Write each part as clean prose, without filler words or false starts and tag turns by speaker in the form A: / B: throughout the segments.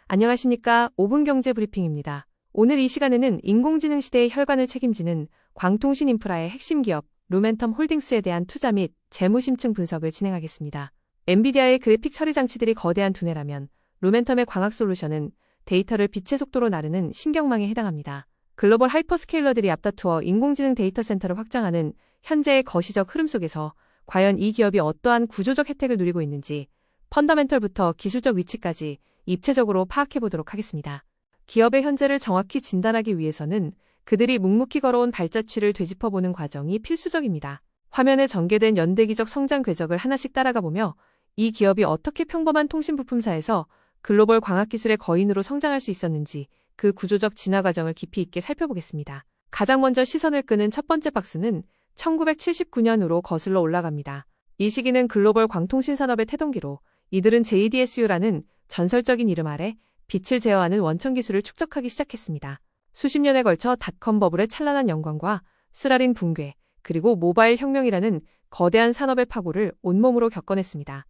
A: 안녕하십니까. 5분 경제 브리핑입니다. 오늘 이 시간에는 인공지능 시대의 혈관을 책임지는 광통신 인프라의 핵심 기업 루멘텀 홀딩스에 대한 투자 및 재무 심층 분석을 진행하겠습니다. 엔비디아의 그래픽 처리 장치들이 거대한 두뇌라면 루멘텀의 광학 솔루션은 데이터를 빛의 속도로 나르는 신경망에 해당합니다. 글로벌 하이퍼스케일러들이 앞다투어 인공지능 데이터 센터를 확장하는 현재의 거시적 흐름 속에서 과연 이 기업이 어떠한 구조적 혜택을 누리고 있는지 펀더멘털부터 기술적 위치까지 입체적으로 파악해보도록 하겠습니다. 기업의 현재를 정확히 진단하기 위해서는 그들이 묵묵히 걸어온 발자취를 되짚어보는 과정이 필수적입니다. 화면에 전개된 연대기적 성장 궤적을 하나씩 따라가 보며 이 기업이 어떻게 평범한 통신 부품사에서 글로벌 광학기술의 거인으로 성장할 수 있었는지 그 구조적 진화 과정을 깊이 있게 살펴보겠습니다. 가장 먼저 시선을 끄는 첫 번째 박스는 1979년으로 거슬러 올라갑니다. 이 시기는 글로벌 광통신 산업의 태동기로 이들은 JDSU라는 전설적인 이름 아래 빛을 제어하는 원천 기술을 축적하기 시작했습니다. 수십 년에 걸쳐 닷컴 버블의 찬란한 영광과 쓰라린 붕괴, 그리고 모바일 혁명이라는 거대한 산업의 파고를 온몸으로 겪어냈습니다.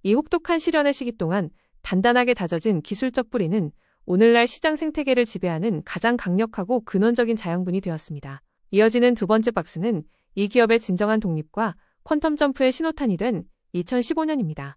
A: 이 혹독한 시련의 시기 동안 단단하게 다져진 기술적 뿌리는 오늘날 시장 생태계를 지배하는 가장 강력하고 근원적인 자양분이 되었습니다. 이어지는 두 번째 박스는 이 기업의 진정한 독립과 퀀텀 점프의 신호탄이 된 2015년입니다.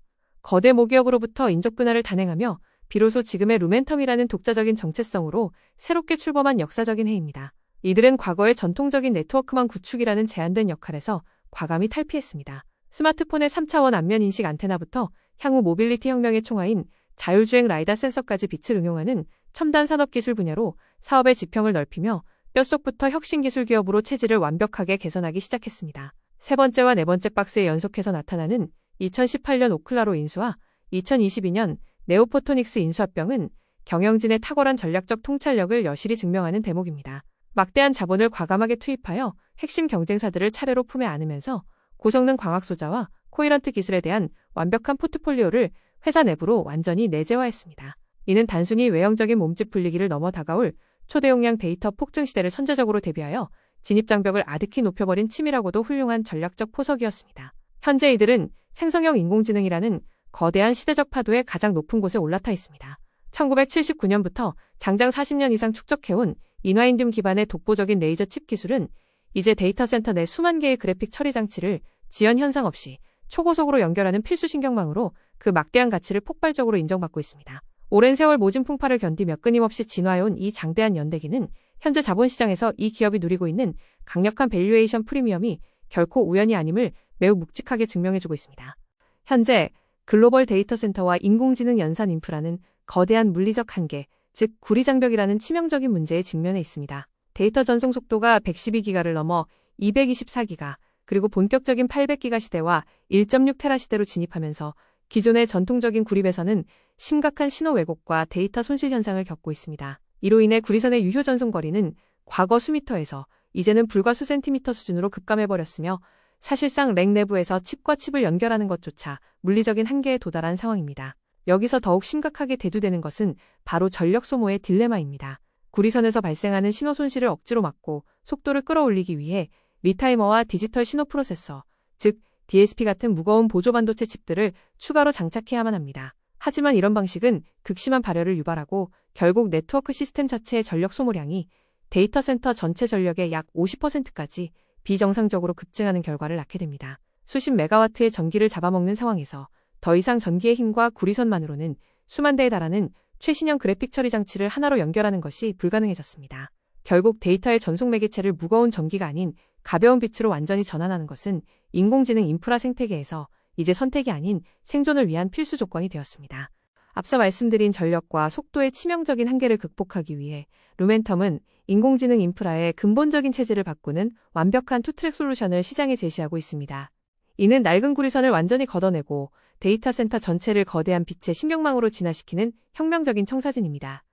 A: 거대 모기업으로부터 인적 분할을 단행하며 비로소 지금의 루멘텀이라는 독자적인 정체성으로 새롭게 출범한 역사적인 해입니다. 이들은 과거의 전통적인 네트워크망 구축이라는 제한된 역할에서 과감히 탈피했습니다. 스마트폰의 3차원 안면 인식 안테나부터 향후 모빌리티 혁명의 총화인 자율주행 라이다 센서까지 빛을 응용하는 첨단 산업기술 분야로 사업의 지평을 넓히며 뼛속부터 혁신기술 기업으로 체질을 완벽하게 개선하기 시작했습니다. 세 번째와 네 번째 박스에 연속해서 나타나는 2018년 오클라로 인수와 2022년 네오포토닉스 인수합병은 경영진의 탁월한 전략적 통찰력을 여실히 증명하는 대목입니다. 막대한 자본을 과감하게 투입하여 핵심 경쟁사들을 차례로 품에 안으면서 고성능 광학 소자와 코이런트 기술에 대한 완벽한 포트폴리오를 회사 내부로 완전히 내재화했습니다. 이는 단순히 외형적인 몸집 불리기를 넘어 다가올 초대용량 데이터 폭증 시대를 선제적으로 대비하여 진입장벽을 아득히 높여버린 치밀하고도 훌륭한 전략적 포석이었습니다. 현재 이들은 생성형 인공지능이라는 거대한 시대적 파도의 가장 높은 곳에 올라타 있습니다. 1979년부터 장장 40년 이상 축적해온 인화인듐 기반의 독보적인 레이저 칩 기술은 이제 데이터 센터 내 수만 개의 그래픽 처리 장치를 지연 현상 없이 초고속으로 연결하는 필수 신경망으로 그 막대한 가치를 폭발적으로 인정받고 있습니다. 오랜 세월 모진 풍파를 견디며 끊임없이 진화해온 이 장대한 연대기는 현재 자본시장에서 이 기업이 누리고 있는 강력한 밸류에이션 프리미엄이 결코 우연이 아님을 매우 묵직하게 증명해주고 있습니다. 현재 글로벌 데이터 센터와 인공지능 연산 인프라는 거대한 물리적 한계, 즉 구리장벽이라는 치명적인 문제에 직면해 있습니다. 데이터 전송 속도가 112기가를 넘어 224기가, 그리고 본격적인 800기가 시대와 1.6테라 시대로 진입하면서 기존의 전통적인 구립에서는 심각한 신호 왜곡과 데이터 손실 현상을 겪고 있습니다. 이로 인해 구리선의 유효 전송 거리는 과거 수미터에서 이제는 불과 수센티미터 수준으로 급감해버렸으며 사실상 렉 내부에서 칩과 칩을 연결하는 것조차 물리적인 한계에 도달한 상황입니다. 여기서 더욱 심각하게 대두되는 것은 바로 전력 소모의 딜레마입니다. 구리선에서 발생하는 신호 손실을 억지로 막고 속도를 끌어올리기 위해 리타이머와 디지털 신호 프로세서, 즉 DSP 같은 무거운 보조 반도체 칩들을 추가로 장착해야만 합니다. 하지만 이런 방식은 극심한 발열을 유발하고 결국 네트워크 시스템 자체의 전력 소모량이 데이터 센터 전체 전력의 약 50%까지 비정상적으로 급증하는 결과를 낳게 됩니다. 수십 메가와트의 전기를 잡아먹는 상황에서 더 이상 전기의 힘과 구리선만으로는 수만 대에 달하는 최신형 그래픽 처리 장치를 하나로 연결하는 것이 불가능해졌습니다. 결국 데이터의 전송 매개체를 무거운 전기가 아닌 가벼운 빛으로 완전히 전환하는 것은 인공지능 인프라 생태계에서 이제 선택이 아닌 생존을 위한 필수 조건이 되었습니다. 앞서 말씀드린 전력과 속도의 치명적인 한계를 극복하기 위해 루멘텀은 인공지능 인프라의 근본적인 체질을 바꾸는 완벽한 투트랙 솔루션을 시장에 제시하고 있습니다. 이는 낡은 구리선을 완전히 걷어내고 데이터 센터 전체를 거대한 빛의 신경망으로 진화시키는 혁명적인 청사진입니다.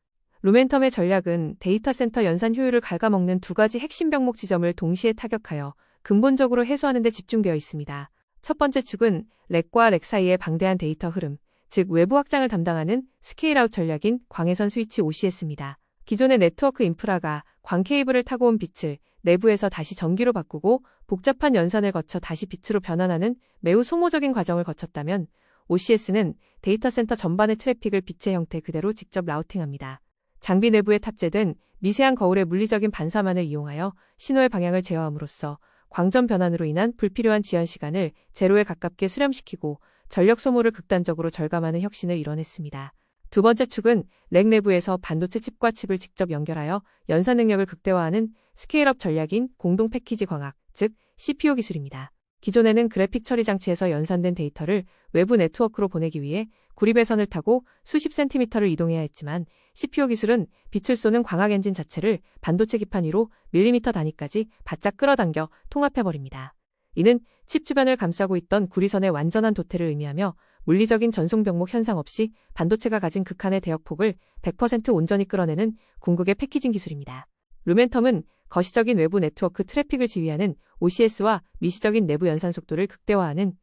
A: 루멘텀의 전략은 데이터 센터 연산 효율을 갉아먹는 두 가지 핵심 병목 지점을 동시에 타격하여 근본적으로 해소하는 데 집중되어 있습니다. 첫 번째 축은 렉과 렉 사이의 방대한 데이터 흐름, 즉 외부 확장을 담당하는 스케일아웃 전략인 광해선 스위치 OCS입니다. 기존의 네트워크 인프라가 광 케이블을 타고 온 빛을 내부에서 다시 전기로 바꾸고 복잡한 연산을 거쳐 다시 빛으로 변환하는 매우 소모적인 과정을 거쳤다면 OCS는 데이터 센터 전반의 트래픽을 빛의 형태 그대로 직접 라우팅합니다. 장비 내부에 탑재된 미세한 거울의 물리적인 반사만을 이용하여 신호의 방향을 제어함으로써 광점 변환으로 인한 불필요한 지연 시간을 제로에 가깝게 수렴시키고 전력 소모를 극단적으로 절감하는 혁신을 이뤄냈습니다. 두 번째 축은 렉 내부에서 반도체 칩과 칩을 직접 연결하여 연산 능력을 극대화하는 스케일업 전략인 공동 패키지 광학, 즉 CPU 기술입니다. 기존에는 그래픽 처리 장치에서 연산된 데이터를 외부 네트워크로 보내기 위해 구리배선을 타고 수십 센티미터를 이동해야 했지만 CPU 기술은 빛을 쏘는 광학 엔진 자체를 반도체 기판 위로 밀리미터 단위까지 바짝 끌어당겨 통합해버립니다. 이는 칩 주변을 감싸고 있던 구리선의 완전한 도태를 의미하며 물리적인 전송병목 현상 없이 반도체가 가진 극한의 대역폭을 100% 온전히 끌어내는 궁극의 패키징 기술입니다. 루멘텀은 거시적인 외부 네트워크 트래픽을 지휘하는 OCS와 미시적인 내부 연산 속도를 극대화하는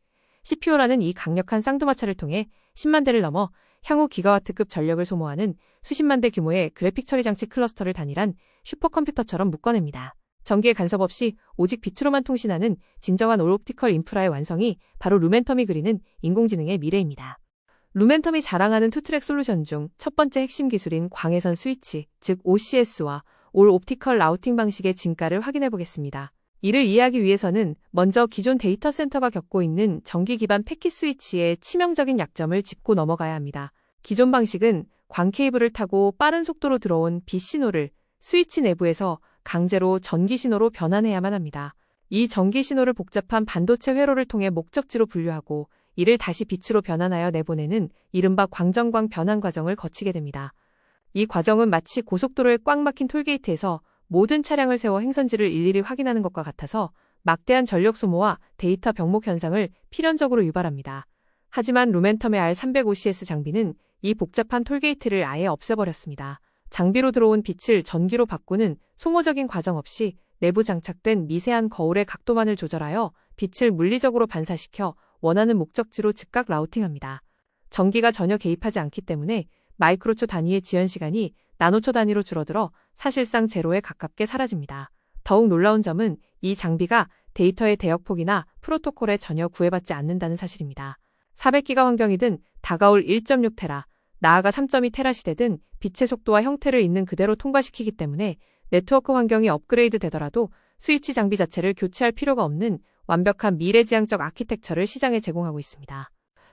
A: CPU라는 이 강력한 쌍두마차를 통해 10만 대를 넘어 향후 기가와트급 전력을 소모하는 수십만 대 규모의 그래픽 처리 장치 클러스터를 단일한 슈퍼컴퓨터처럼 묶어냅니다. 전기의 간섭 없이 오직 빛으로만 통신하는 진정한 올옵티컬 인프라의 완성이 바로 루멘텀이 그리는 인공지능의 미래입니다. 루멘텀이 자랑하는 투트랙 솔루션 중 첫 번째 핵심 기술인 광해선 스위치, 즉 OCS와 올 옵티컬 라우팅 방식의 진가를 확인해 보겠습니다. 이를 이해하기 위해서는 먼저 기존 데이터 센터가 겪고 있는 전기 기반 패킷 스위치의 치명적인 약점을 짚고 넘어가야 합니다. 기존 방식은 광 케이블을 타고 빠른 속도로 들어온 빛 신호를 스위치 내부에서 강제로 전기 신호로 변환해야만 합니다. 이 전기 신호를 복잡한 반도체 회로를 통해 목적지로 분류하고 이를 다시 빛으로 변환하여 내보내는 이른바 광전광 변환 과정을 거치게 됩니다. 이 과정은 마치 고속도로에 꽉 막힌 톨게이트에서 모든 차량을 세워 행선지를 일일이 확인하는 것과 같아서 막대한 전력 소모와 데이터 병목 현상을 필연적으로 유발합니다. 하지만 루멘텀의 R350OCS 장비는 이 복잡한 톨게이트를 아예 없애버렸습니다. 장비로 들어온 빛을 전기로 바꾸는 소모적인 과정 없이 내부 장착된 미세한 거울의 각도만을 조절하여 빛을 물리적으로 반사시켜 원하는 목적지로 즉각 라우팅합니다. 전기가 전혀 개입하지 않기 때문에 마이크로초 단위의 지연 시간이 나노초 단위로 줄어들어 사실상 제로에 가깝게 사라집니다. 더욱 놀라운 점은 이 장비가 데이터의 대역폭이나 프로토콜에 전혀 구애받지 않는다는 사실입니다. 400기가 환경이든 다가올 1.6테라, 나아가 3.2테라 시대든 빛의 속도와 형태를 있는 그대로 통과시키기 때문에 네트워크 환경이 업그레이드 되더라도 스위치 장비 자체를 교체할 필요가 없는 완벽한 미래지향적 아키텍처를 시장에 제공하고 있습니다.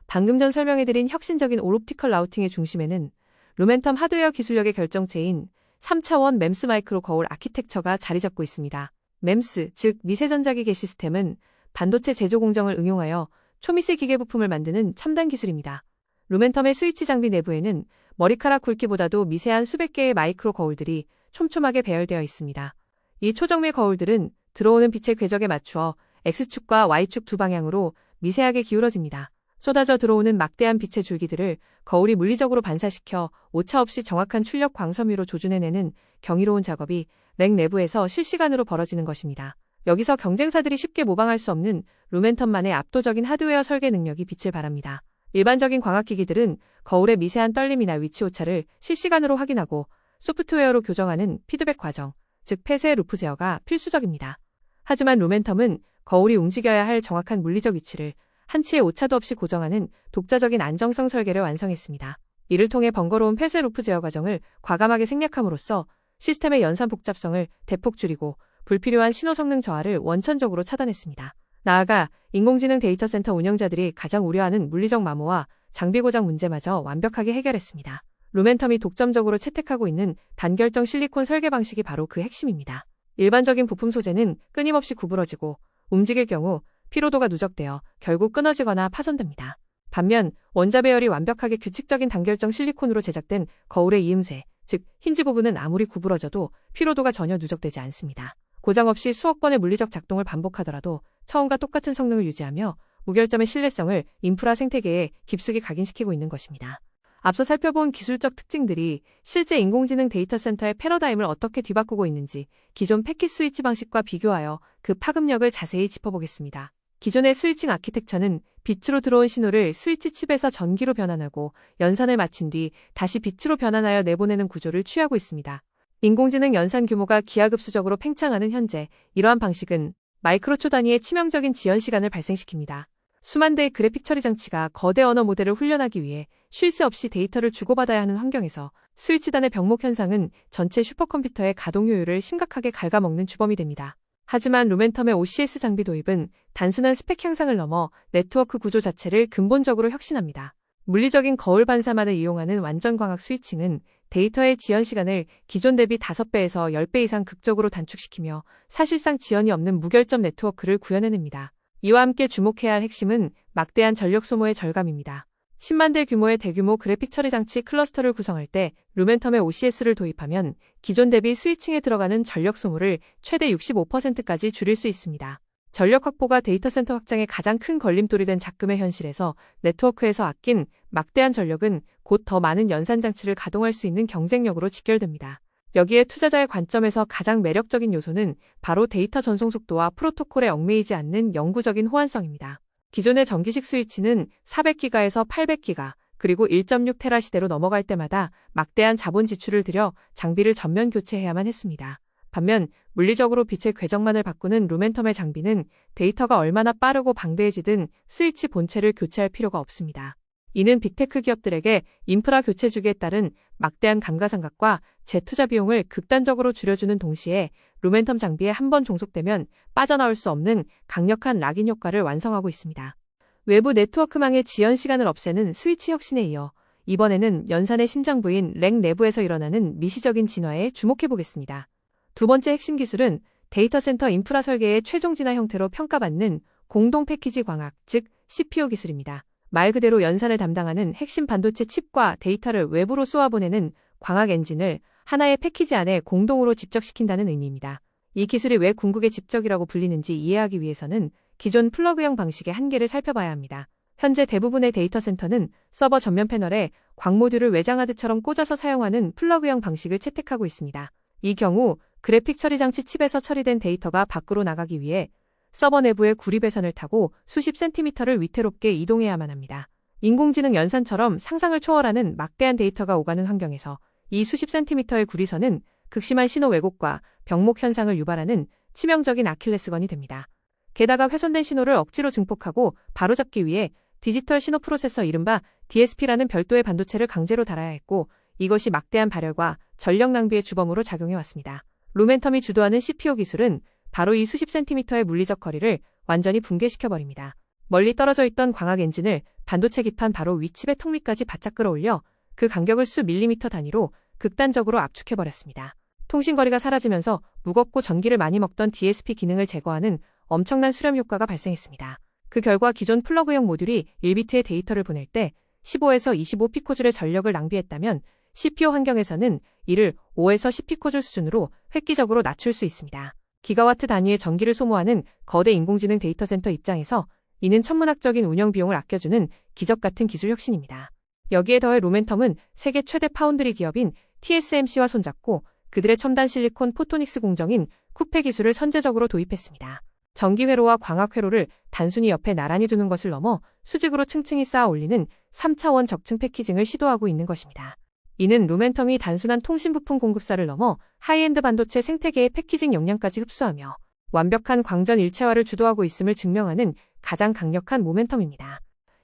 A: 방금 전 설명해드린 혁신적인 올옵티컬 라우팅의 중심에는 루멘텀 하드웨어 기술력의 결정체인 3차원 MEMS 마이크로 거울 아키텍처가 자리 잡고 있습니다. MEMS, 즉 미세전자기계 시스템은 반도체 제조 공정을 응용하여 초미세 기계 부품을 만드는 첨단 기술입니다. 루멘텀의 스위치 장비 내부에는 머리카락 굵기보다도 미세한 수백 개의 마이크로 거울들이 촘촘하게 배열되어 있습니다. 이 초정밀 거울들은 들어오는 빛의 궤적에 맞추어 X축과 Y축 두 방향으로 미세하게 기울어집니다. 쏟아져 들어오는 막대한 빛의 줄기들을 거울이 물리적으로 반사시켜 오차 없이 정확한 출력 광섬유로 조준해내는 경이로운 작업이 렉 내부에서 실시간으로 벌어지는 것입니다. 여기서 경쟁사들이 쉽게 모방할 수 없는 루멘텀만의 압도적인 하드웨어 설계 능력이 빛을 발합니다. 일반적인 광학기기들은 거울의 미세한 떨림이나 위치 오차를 실시간으로 확인하고 소프트웨어로 교정하는 피드백 과정, 즉 폐쇄 루프 제어가 필수적입니다. 하지만 루멘텀은 거울이 움직여야 할 정확한 물리적 위치를 한치의 오차도 없이 고정하는 독자적인 안정성 설계를 완성했습니다. 이를 통해 번거로운 폐쇄 루프 제어 과정을 과감하게 생략함으로써 시스템의 연산 복잡성을 대폭 줄이고 불필요한 신호 성능 저하를 원천적으로 차단했습니다. 나아가 인공지능 데이터 센터 운영자들이 가장 우려하는 물리적 마모와 장비 고장 문제마저 완벽하게 해결했습니다. 루멘텀이 독점적으로 채택하고 있는 단결정 실리콘 설계 방식이 바로 그 핵심입니다. 일반적인 부품 소재는 끊임없이 구부러지고 움직일 경우 피로도가 누적되어 결국 끊어지거나 파손됩니다. 반면 원자 배열이 완벽하게 규칙적인 단결정 실리콘으로 제작된 거울의 이음새, 즉 힌지 부분은 아무리 구부러져도 피로도가 전혀 누적되지 않습니다. 고장 없이 수억 번의 물리적 작동을 반복하더라도 처음과 똑같은 성능을 유지하며 무결점의 신뢰성을 인프라 생태계에 깊숙이 각인시키고 있는 것입니다. 앞서 살펴본 기술적 특징들이 실제 인공지능 데이터 센터의 패러다임을 어떻게 뒤바꾸고 있는지 기존 패킷 스위치 방식과 비교하여 그 파급력을 자세히 짚어보겠습니다. 기존의 스위칭 아키텍처는 빛으로 들어온 신호를 스위치 칩에서 전기로 변환하고 연산을 마친 뒤 다시 빛으로 변환하여 내보내는 구조를 취하고 있습니다. 인공지능 연산 규모가 기하급수적으로 팽창하는 현재 이러한 방식은 마이크로초 단위의 치명적인 지연 시간을 발생시킵니다. 수만 대의 그래픽 처리 장치가 거대 언어 모델을 훈련하기 위해 쉴 새 없이 데이터를 주고받아야 하는 환경에서 스위치단의 병목 현상은 전체 슈퍼컴퓨터의 가동 효율을 심각하게 갉아먹는 주범이 됩니다. 하지만 루멘텀의 OCS 장비 도입은 단순한 스펙 향상을 넘어 네트워크 구조 자체를 근본적으로 혁신합니다. 물리적인 거울 반사만을 이용하는 완전 광학 스위칭은 데이터의 지연 시간을 기존 대비 5배에서 10배 이상 극적으로 단축시키며 사실상 지연이 없는 무결점 네트워크를 구현해냅니다. 이와 함께 주목해야 할 핵심은 막대한 전력 소모의 절감입니다. 10만 대 규모의 대규모 그래픽 처리 장치 클러스터를 구성할 때 루멘텀의 OCS를 도입하면 기존 대비 스위칭에 들어가는 전력 소모를 최대 65%까지 줄일 수 있습니다. 전력 확보가 데이터 센터 확장의 가장 큰 걸림돌이 된 작금의 현실에서 네트워크에서 아낀 막대한 전력은 곧 더 많은 연산 장치를 가동할 수 있는 경쟁력으로 직결됩니다. 여기에 투자자의 관점에서 가장 매력적인 요소는 바로 데이터 전송 속도와 프로토콜에 얽매이지 않는 영구적인 호환성입니다. 기존의 전기식 스위치는 400기가에서 800기가, 그리고 1.6테라 시대로 넘어갈 때마다 막대한 자본 지출을 들여 장비를 전면 교체해야만 했습니다. 반면 물리적으로 빛의 궤적만을 바꾸는 루멘텀의 장비는 데이터가 얼마나 빠르고 방대해지든 스위치 본체를 교체할 필요가 없습니다. 이는 빅테크 기업들에게 인프라 교체 주기에 따른 막대한 감가상각과 재투자 비용을 극단적으로 줄여주는 동시에 루멘텀 장비에 한번 종속되면 빠져나올 수 없는 강력한 락인 효과를 완성하고 있습니다. 외부 네트워크망의 지연 시간을 없애는 스위치 혁신에 이어 이번에는 연산의 심장부인 렉 내부에서 일어나는 미시적인 진화에 주목해보겠습니다. 두 번째 핵심 기술은 데이터 센터 인프라 설계의 최종 진화 형태로 평가받는 공동 패키지 광학, 즉 CPO 기술입니다. 말 그대로 연산을 담당하는 핵심 반도체 칩과 데이터를 외부로 쏘아보내는 광학 엔진을 하나의 패키지 안에 공동으로 집적시킨다는 의미입니다. 이 기술이 왜 궁극의 집적이라고 불리는지 이해하기 위해서는 기존 플러그형 방식의 한계를 살펴봐야 합니다. 현재 대부분의 데이터 센터는 서버 전면 패널에 광 모듈을 외장하드처럼 꽂아서 사용하는 플러그형 방식을 채택하고 있습니다. 이 경우 그래픽 처리 장치 칩에서 처리된 데이터가 밖으로 나가기 위해 서버 내부의 구리배선을 타고 수십 센티미터를 위태롭게 이동해야만 합니다. 인공지능 연산처럼 상상을 초월하는 막대한 데이터가 오가는 환경에서 이 수십 센티미터의 구리선은 극심한 신호 왜곡과 병목 현상을 유발하는 치명적인 아킬레스건이 됩니다. 게다가 훼손된 신호를 억지로 증폭하고 바로잡기 위해 디지털 신호 프로세서 이른바 DSP라는 별도의 반도체를 강제로 달아야 했고 이것이 막대한 발열과 전력 낭비의 주범으로 작용해왔습니다. 루멘텀이 주도하는 CPO 기술은 바로 이 수십 센티미터의 물리적 거리를 완전히 붕괴시켜버립니다. 멀리 떨어져 있던 광학 엔진을 반도체 기판 바로 윗칩의 통 밑까지 바짝 끌어올려 그 간격을 수 밀리미터 단위로 극단적으로 압축해버렸습니다. 통신거리가 사라지면서 무겁고 전기를 많이 먹던 DSP 기능을 제거하는 엄청난 수렴 효과가 발생했습니다. 그 결과 기존 플러그형 모듈이 1비트의 데이터를 보낼 때 15에서 25피코줄의 전력을 낭비했다면 CPO 환경에서는 이를 5에서 10피코줄 수준으로 획기적으로 낮출 수 있습니다. 기가와트 단위의 전기를 소모하는 거대 인공지능 데이터 센터 입장에서 이는 천문학적인 운영 비용을 아껴주는 기적 같은 기술 혁신입니다. 여기에 더해 루멘텀은 세계 최대 파운드리 기업인 TSMC와 손잡고 그들의 첨단 실리콘 포토닉스 공정인 쿠페 기술을 선제적으로 도입했습니다. 전기 회로와 광학 회로를 단순히 옆에 나란히 두는 것을 넘어 수직으로 층층이 쌓아 올리는 3차원 적층 패키징을 시도하고 있는 것입니다. 이는 루멘텀이 단순한 통신 부품 공급사를 넘어 하이엔드 반도체 생태계의 패키징 역량까지 흡수하며 완벽한 광전 일체화를 주도하고 있음을 증명하는 가장 강력한 모멘텀입니다.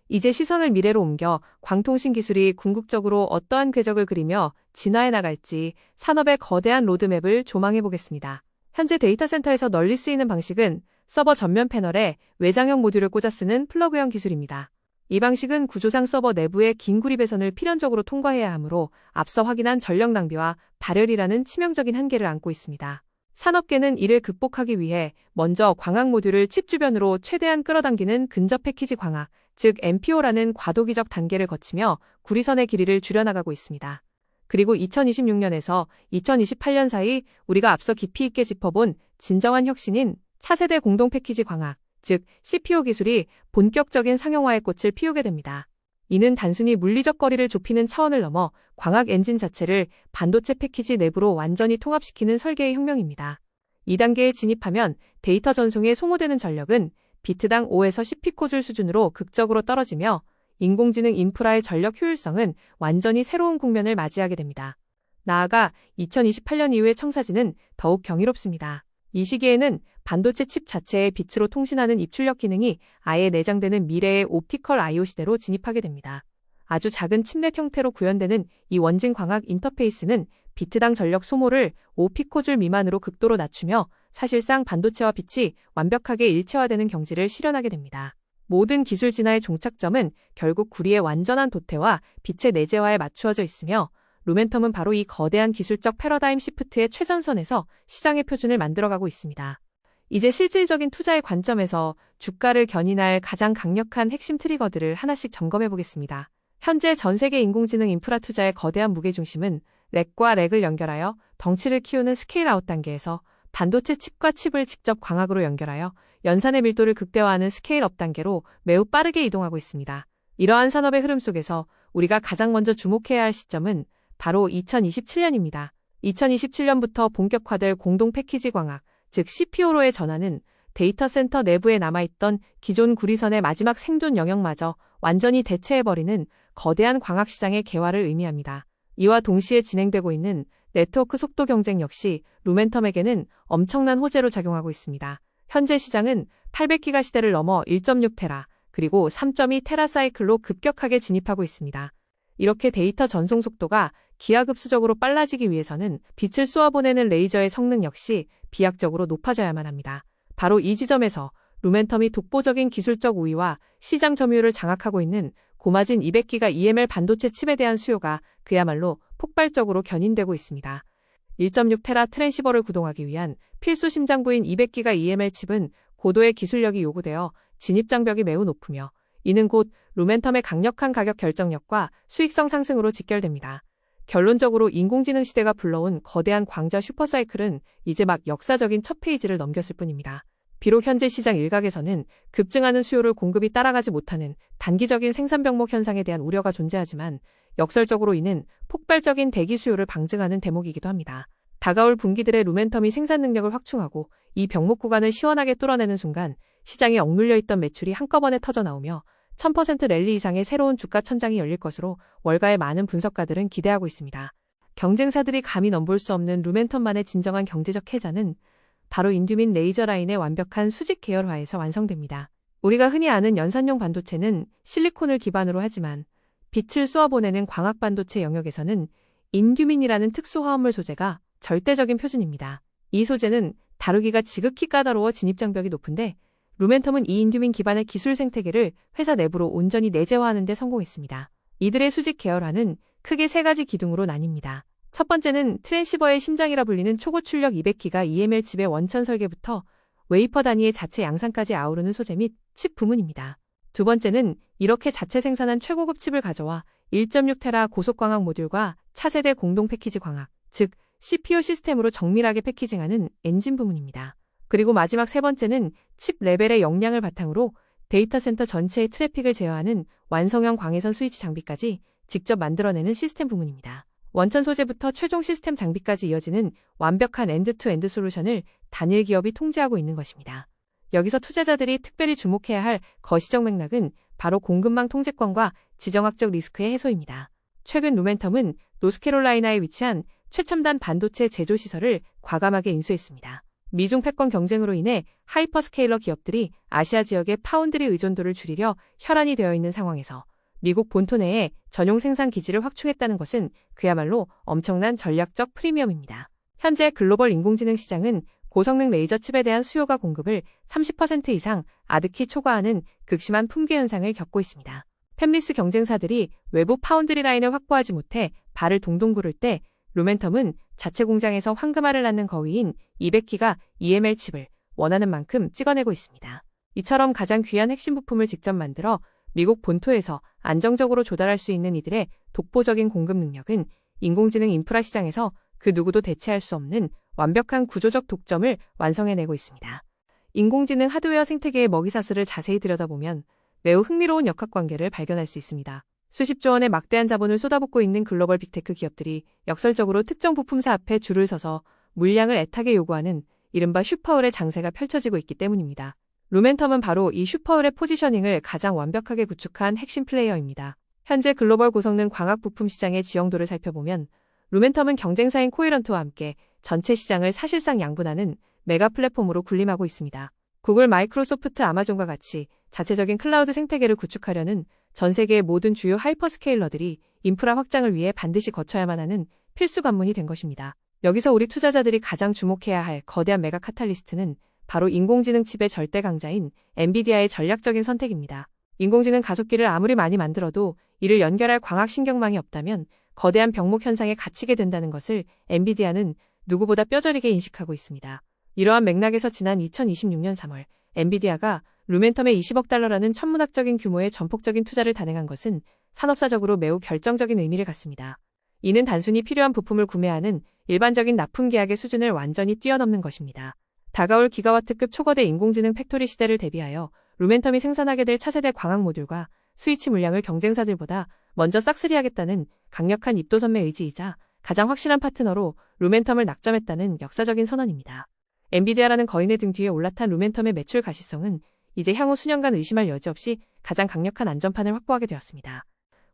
A: 이제 시선을 미래로 옮겨 광통신 기술이 궁극적으로 어떠한 궤적을 그리며 진화해 나갈지 산업의 거대한 로드맵을 조망해 보겠습니다. 현재 데이터 센터에서 널리 쓰이는 방식은 서버 전면 패널에 외장형 모듈을 꽂아 쓰는 플러그형 기술입니다. 이 방식은 구조상 서버 내부의 긴 구리배선을 필연적으로 통과해야 하므로 앞서 확인한 전력 낭비와 발열이라는 치명적인 한계를 안고 있습니다. 산업계는 이를 극복하기 위해 먼저 광학 모듈을 칩 주변으로 최대한 끌어당기는 근접 패키지 광학, 즉 MPO라는 과도기적 단계를 거치며 구리선의 길이를 줄여나가고 있습니다. 그리고 2026년에서 2028년 사이 우리가 앞서 깊이 있게 짚어본 진정한 혁신인 차세대 공동 패키지 광학, 즉 CPO 기술이 본격적인 상용화의 꽃을 피우게 됩니다. 이는 단순히 물리적 거리를 좁히는 차원을 넘어 광학 엔진 자체를 반도체 패키지 내부로 완전히 통합시키는 설계의 혁명입니다. 이 단계에 진입하면 데이터 전송에 소모되는 전력은 비트당 5에서 10피코줄 수준으로 극적으로 떨어지며 인공지능 인프라의 전력 효율성은 완전히 새로운 국면을 맞이하게 됩니다. 나아가 2028년 이후의 청사진은 더욱 경이롭습니다. 이 시기에는 반도체 칩 자체의 빛으로 통신하는 입출력 기능이 아예 내장되는 미래의 옵티컬 I/O 시대로 진입하게 됩니다. 아주 작은 칩넷 형태로 구현되는 이 원진 광학 인터페이스는 비트당 전력 소모를 5피코줄 미만으로 극도로 낮추며 사실상 반도체와 빛이 완벽하게 일체화되는 경지를 실현하게 됩니다. 모든 기술 진화의 종착점은 결국 구리의 완전한 도태와 빛의 내재화에 맞추어져 있으며 루멘텀은 바로 이 거대한 기술적 패러다임 시프트의 최전선에서 시장의 표준을 만들어가고 있습니다. 이제 실질적인 투자의 관점에서 주가를 견인할 가장 강력한 핵심 트리거들을 하나씩 점검해 보겠습니다. 현재 전 세계 인공지능 인프라 투자의 거대한 무게중심은 렉과 렉을 연결하여 덩치를 키우는 스케일아웃 단계에서 반도체 칩과 칩을 직접 광학으로 연결하여 연산의 밀도를 극대화하는 스케일업 단계로 매우 빠르게 이동하고 있습니다. 이러한 산업의 흐름 속에서 우리가 가장 먼저 주목해야 할 시점은 바로 2027년입니다. 2027년부터 본격화될 공동 패키지 광학, 즉 CPO로의 전환은 데이터 센터 내부에 남아있던 기존 구리선의 마지막 생존 영역마저 완전히 대체해버리는 거대한 광학 시장의 개화를 의미합니다. 이와 동시에 진행되고 있는 네트워크 속도 경쟁 역시 루멘텀에게는 엄청난 호재로 작용하고 있습니다. 현재 시장은 800기가 시대를 넘어 1.6테라, 그리고 3.2테라 사이클로 급격하게 진입하고 있습니다. 이렇게 데이터 전송 속도가 기하급수적으로 빨라지기 위해서는 빛을 쏘아보내는 레이저의 성능 역시 비약적으로 높아져야만 합니다. 바로 이 지점에서 루멘텀이 독보적인 기술적 우위와 시장 점유율을 장악하고 있는 고마진 200기가 EML 반도체 칩에 대한 수요가 그야말로 폭발적으로 견인되고 있습니다. 1.6테라 트랜시버를 구동하기 위한 필수 심장부인 200기가 EML 칩은 고도의 기술력이 요구되어 진입장벽이 매우 높으며 이는 곧 루멘텀의 강력한 가격 결정력과 수익성 상승으로 직결됩니다. 결론적으로 인공지능 시대가 불러온 거대한 광자 슈퍼사이클은 이제 막 역사적인 첫 페이지를 넘겼을 뿐입니다. 비록 현재 시장 일각에서는 급증하는 수요를 공급이 따라가지 못하는 단기적인 생산 병목 현상에 대한 우려가 존재하지만 역설적으로 이는 폭발적인 대기 수요를 방증하는 대목이기도 합니다. 다가올 분기들의 루멘텀이 생산 능력을 확충하고 이 병목 구간을 시원하게 뚫어내는 순간 시장에 억눌려 있던 매출이 한꺼번에 터져나오며 1000% 랠리 이상의 새로운 주가 천장이 열릴 것으로 월가의 많은 분석가들은 기대하고 있습니다. 경쟁사들이 감히 넘볼 수 없는 루멘텀만의 진정한 경제적 해자는 바로 인듀민 레이저 라인의 완벽한 수직 계열화에서 완성됩니다. 우리가 흔히 아는 연산용 반도체는 실리콘을 기반으로 하지만 빛을 쏘아보내는 광학 반도체 영역에서는 인듀민이라는 특수 화합물 소재가 절대적인 표준입니다. 이 소재는 다루기가 지극히 까다로워 진입장벽이 높은데 루멘텀은 이 인듀민 기반의 기술 생태계를 회사 내부로 온전히 내재화하는 데 성공했습니다. 이들의 수직 계열화는 크게 세 가지 기둥으로 나뉩니다. 첫 번째는 트랜시버의 심장이라 불리는 초고출력 200기가 EML 칩의 원천 설계부터 웨이퍼 단위의 자체 양산까지 아우르는 소재 및 칩 부문입니다. 두 번째는 이렇게 자체 생산한 최고급 칩을 가져와 1.6테라 고속광학 모듈과 차세대 공동 패키지 광학, 즉 CPO 시스템으로 정밀하게 패키징하는 엔진 부문입니다. 그리고 마지막 세 번째는 칩 레벨의 역량을 바탕으로 데이터 센터 전체의 트래픽을 제어하는 완성형 광해선 스위치 장비까지 직접 만들어내는 시스템 부문입니다. 원천 소재부터 최종 시스템 장비까지 이어지는 완벽한 엔드-투-엔드 솔루션을 단일 기업이 통제하고 있는 것입니다. 여기서 투자자들이 특별히 주목해야 할 거시적 맥락은 바로 공급망 통제권과 지정학적 리스크의 해소입니다. 최근 루멘텀은 노스캐롤라이나에 위치한 최첨단 반도체 제조 시설을 과감하게 인수했습니다. 미중 패권 경쟁으로 인해 하이퍼스케일러 기업들이 아시아 지역의 파운드리 의존도를 줄이려 혈안이 되어 있는 상황에서 미국 본토 내에 전용 생산 기지를 확충했다는 것은 그야말로 엄청난 전략적 프리미엄입니다. 현재 글로벌 인공지능 시장은 고성능 레이저 칩에 대한 수요가 공급을 30% 이상 아득히 초과하는 극심한 품귀 현상을 겪고 있습니다. 팹리스 경쟁사들이 외부 파운드리 라인을 확보하지 못해 발을 동동 구를 때 루멘텀은 자체 공장에서 황금알을 낳는 거위인 200기가 EML 칩을 원하는 만큼 찍어내고 있습니다. 이처럼 가장 귀한 핵심 부품을 직접 만들어 미국 본토에서 안정적으로 조달할 수 있는 이들의 독보적인 공급 능력은 인공지능 인프라 시장에서 그 누구도 대체할 수 없는 완벽한 구조적 독점을 완성해내고 있습니다. 인공지능 하드웨어 생태계의 먹이사슬을 자세히 들여다보면 매우 흥미로운 역학관계를 발견할 수 있습니다. 수십조 원의 막대한 자본을 쏟아붓고 있는 글로벌 빅테크 기업들이 역설적으로 특정 부품사 앞에 줄을 서서 물량을 애타게 요구하는 이른바 슈퍼울의 장세가 펼쳐지고 있기 때문입니다. 루멘텀은 바로 이 슈퍼울의 포지셔닝을 가장 완벽하게 구축한 핵심 플레이어입니다. 현재 글로벌 고성능 광학 부품 시장의 지형도를 살펴보면 루멘텀은 경쟁사인 코이런트와 함께 전체 시장을 사실상 양분하는 메가 플랫폼으로 군림하고 있습니다. 구글, 마이크로소프트, 아마존과 같이 자체적인 클라우드 생태계를 구축하려는 전 세계의 모든 주요 하이퍼스케일러들이 인프라 확장을 위해 반드시 거쳐야만 하는 필수 관문이 된 것입니다. 여기서 우리 투자자들이 가장 주목해야 할 거대한 메가 카탈리스트는 바로 인공지능 칩의 절대 강자인 엔비디아의 전략적인 선택입니다. 인공지능 가속기를 아무리 많이 만들어도 이를 연결할 광학신경망이 없다면 거대한 병목 현상에 갇히게 된다는 것을 엔비디아는 누구보다 뼈저리게 인식하고 있습니다. 이러한 맥락에서 지난 2026년 3월 엔비디아가 루멘텀에 20억 달러라는 천문학적인 규모의 전폭적인 투자를 단행한 것은 산업사적으로 매우 결정적인 의미를 갖습니다. 이는 단순히 필요한 부품을 구매하는 일반적인 납품 계약의 수준을 완전히 뛰어넘는 것입니다. 다가올 기가와트급 초거대 인공지능 팩토리 시대를 대비하여 루멘텀이 생산하게 될 차세대 광학 모듈과 스위치 물량을 경쟁사들보다 먼저 싹쓸이하겠다는 강력한 입도선매 의지이자 가장 확실한 파트너로 루멘텀을 낙점했다는 역사적인 선언입니다. 엔비디아라는 거인의 등 뒤에 올라탄 루멘텀의 매출 가시성은 이제 향후 수년간 의심할 여지 없이 가장 강력한 안전판을 확보하게 되었습니다.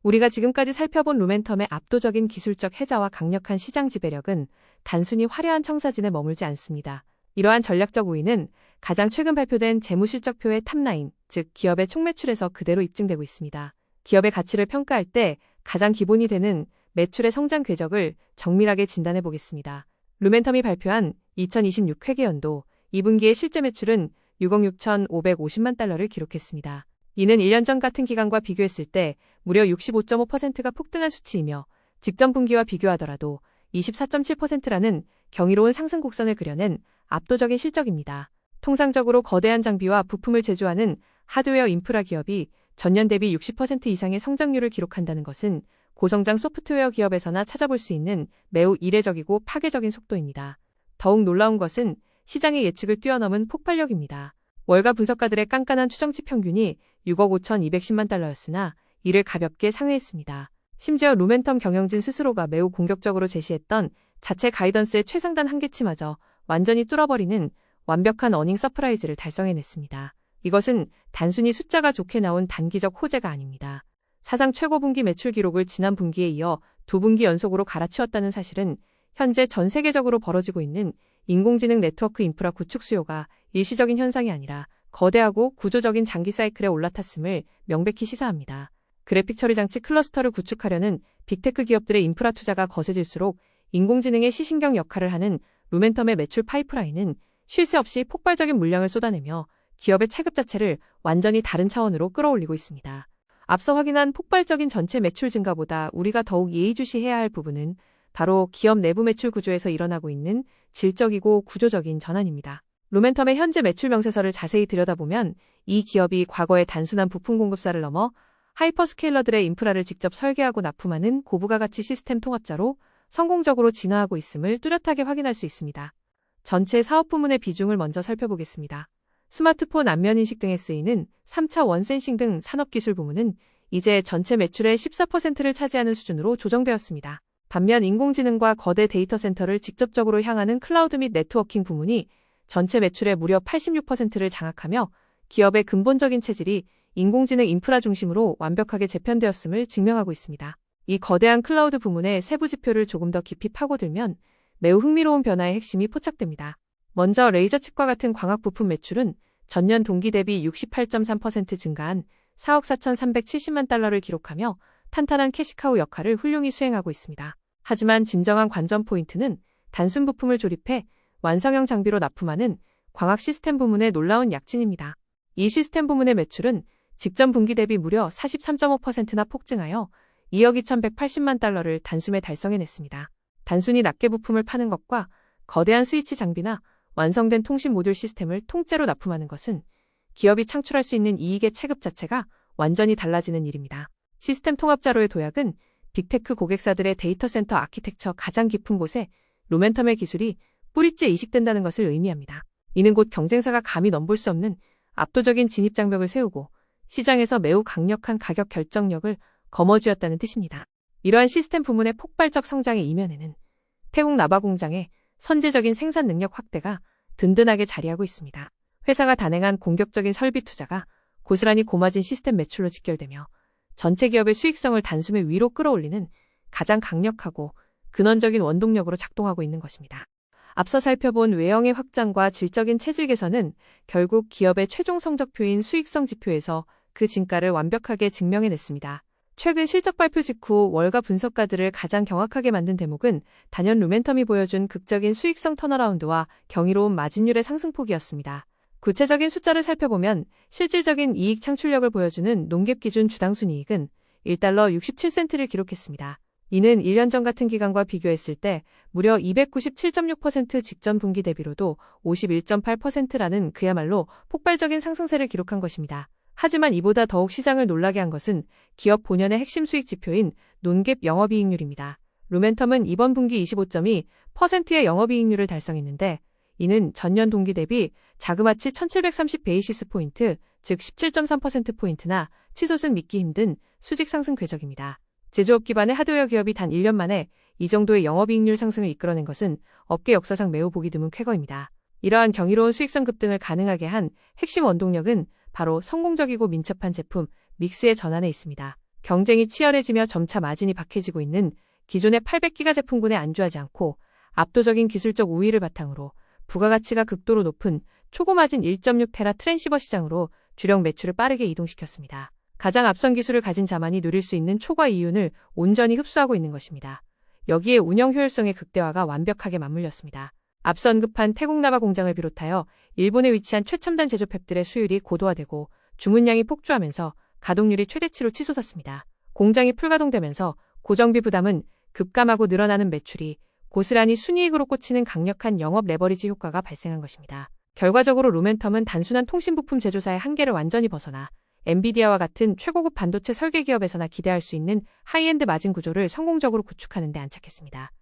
A: 우리가 지금까지 살펴본 루멘텀의 압도적인 기술적 해자와 강력한 시장 지배력은 단순히 화려한 청사진에 머물지 않습니다. 이러한 전략적 우위는 가장 최근 발표된 재무실적표의 탑라인, 즉 기업의 총매출에서 그대로 입증되고 있습니다. 기업의 가치를 평가할 때 가장 기본이 되는 매출의 성장 궤적을 정밀하게 진단해 보겠습니다. 루멘텀이 발표한 2026 회계연도 2분기의 실제 매출은 6억 6,550만 달러를 기록했습니다. 이는 1년 전 같은 기간과 비교했을 때 무려 65.5%가 폭등한 수치이며 직전 분기와 비교하더라도 24.7%라는 경이로운 상승 곡선을 그려낸 압도적인 실적입니다. 통상적으로 거대한 장비와 부품을 제조하는 하드웨어 인프라 기업이 전년 대비 60% 이상의 성장률을 기록한다는 것은 고성장 소프트웨어 기업에서나 찾아볼 수 있는 매우 이례적이고 파괴적인 속도입니다. 더욱 놀라운 것은 시장의 예측을 뛰어넘은 폭발력입니다. 월가 분석가들의 깐깐한 추정치 평균이 6억 5,210만 달러였으나 이를 가볍게 상회했습니다. 심지어 루멘텀 경영진 스스로가 매우 공격적으로 제시했던 자체 가이던스의 최상단 한계치마저 완전히 뚫어버리는 완벽한 어닝 서프라이즈를 달성해냈습니다. 이것은 단순히 숫자가 좋게 나온 단기적 호재가 아닙니다. 사상 최고 분기 매출 기록을 지난 분기에 이어 2분기 연속으로 갈아치웠다는 사실은 현재 전 세계적으로 벌어지고 있는 인공지능 네트워크 인프라 구축 수요가 일시적인 현상이 아니라 거대하고 구조적인 장기 사이클에 올라탔음을 명백히 시사합니다. 그래픽 처리 장치 클러스터를 구축하려는 빅테크 기업들의 인프라 투자가 거세질수록 인공지능의 시신경 역할을 하는 루멘텀의 매출 파이프라인은 쉴 새 없이 폭발적인 물량을 쏟아내며 기업의 체급 자체를 완전히 다른 차원으로 끌어올리고 있습니다. 앞서 확인한 폭발적인 전체 매출 증가보다 우리가 더욱 예의주시해야 할 부분은 바로 기업 내부 매출 구조에서 일어나고 있는 질적이고 구조적인 전환입니다. 루멘텀의 현재 매출 명세서를 자세히 들여다보면 이 기업이 과거의 단순한 부품 공급사를 넘어 하이퍼스케일러들의 인프라를 직접 설계하고 납품하는 고부가 가치 시스템 통합자로 성공적으로 진화하고 있음을 뚜렷하게 확인할 수 있습니다. 전체 사업 부문의 비중을 먼저 살펴보겠습니다. 스마트폰 안면인식 등에 쓰이는 3차 원센싱 등 산업기술 부문은 이제 전체 매출의 14%를 차지하는 수준으로 조정되었습니다. 반면 인공지능과 거대 데이터 센터를 직접적으로 향하는 클라우드 및 네트워킹 부문이 전체 매출의 무려 86%를 장악하며 기업의 근본적인 체질이 인공지능 인프라 중심으로 완벽하게 재편되었음을 증명하고 있습니다. 이 거대한 클라우드 부문의 세부 지표를 조금 더 깊이 파고들면 매우 흥미로운 변화의 핵심이 포착됩니다. 먼저 레이저 칩과 같은 광학 부품 매출은 전년 동기 대비 68.3% 증가한 4억 4,370만 달러를 기록하며 탄탄한 캐시카우 역할을 훌륭히 수행하고 있습니다. 하지만 진정한 관전 포인트는 단순 부품을 조립해 완성형 장비로 납품하는 광학 시스템 부문의 놀라운 약진입니다. 이 시스템 부문의 매출은 직전 분기 대비 무려 43.5%나 폭증하여 2억 2,180만 달러를 단숨에 달성해냈습니다. 단순히 낱개 부품을 파는 것과 거대한 스위치 장비나 완성된 통신 모듈 시스템을 통째로 납품하는 것은 기업이 창출할 수 있는 이익의 체급 자체가 완전히 달라지는 일입니다. 시스템 통합자로의 도약은 빅테크 고객사들의 데이터 센터 아키텍처 가장 깊은 곳에 루멘텀의 기술이 뿌리째 이식된다는 것을 의미합니다. 이는 곧 경쟁사가 감히 넘볼 수 없는 압도적인 진입 장벽을 세우고 시장에서 매우 강력한 가격 결정력을 거머쥐었다는 뜻입니다. 이러한 시스템 부문의 폭발적 성장의 이면에는 태국 나바 공장의 선제적인 생산 능력 확대가 든든하게 자리하고 있습니다. 회사가 단행한 공격적인 설비 투자가 고스란히 고마진 시스템 매출로 직결되며 전체 기업의 수익성을 단숨에 위로 끌어올리는 가장 강력하고 근원적인 원동력으로 작동하고 있는 것입니다. 앞서 살펴본 외형의 확장과 질적인 체질 개선은 결국 기업의 최종 성적표인 수익성 지표에서 그 진가를 완벽하게 증명해냈습니다. 최근 실적 발표 직후 월가 분석가들을 가장 경악하게 만든 대목은 단연 루멘텀이 보여준 극적인 수익성 턴어라운드와 경이로운 마진율의 상승폭이었습니다. 구체적인 숫자를 살펴보면 실질적인 이익 창출력을 보여주는 농갭 기준 주당 순이익은 1달러 67센트를 기록했습니다. 이는 1년 전 같은 기간과 비교했을 때 무려 297.6% 직전 분기 대비로도 51.8%라는 그야말로 폭발적인 상승세를 기록한 것입니다. 하지만 이보다 더욱 시장을 놀라게 한 것은 기업 본연의 핵심 수익 지표인 논갭 영업이익률입니다. 루멘텀은 이번 분기 25.2%의 영업이익률을 달성했는데 이는 전년 동기 대비 자그마치 1730 베이시스 포인트, 즉 17.3%포인트나 치솟은 믿기 힘든 수직 상승 궤적입니다. 제조업 기반의 하드웨어 기업이 단 1년 만에 이 정도의 영업이익률 상승을 이끌어낸 것은 업계 역사상 매우 보기 드문 쾌거입니다. 이러한 경이로운 수익성 급등을 가능하게 한 핵심 원동력은 바로 성공적이고 민첩한 제품, 믹스의 전환에 있습니다. 경쟁이 치열해지며 점차 마진이 박해지고 있는 기존의 800기가 제품군에 안주하지 않고 압도적인 기술적 우위를 바탕으로 부가가치가 극도로 높은 초고마진 1.6테라 트랜시버 시장으로 주력 매출을 빠르게 이동시켰습니다. 가장 앞선 기술을 가진 자만이 누릴 수 있는 초과 이윤을 온전히 흡수하고 있는 것입니다. 여기에 운영 효율성의 극대화가 완벽하게 맞물렸습니다. 앞서 언급한 태국나바 공장을 비롯하여 일본에 위치한 최첨단 제조팹들의 수율이 고도화되고 주문량이 폭주하면서 가동률이 최대치로 치솟았습니다. 공장이 풀가동되면서 고정비 부담은 급감하고 늘어나는 매출이 고스란히 순이익으로 꽂히는 강력한 영업 레버리지 효과가 발생한 것입니다. 결과적으로 루멘텀은 단순한 통신부품 제조사의 한계를 완전히 벗어나 엔비디아와 같은 최고급 반도체 설계 기업에서나 기대할 수 있는 하이엔드 마진 구조를 성공적으로 구축하는 데 안착했습니다.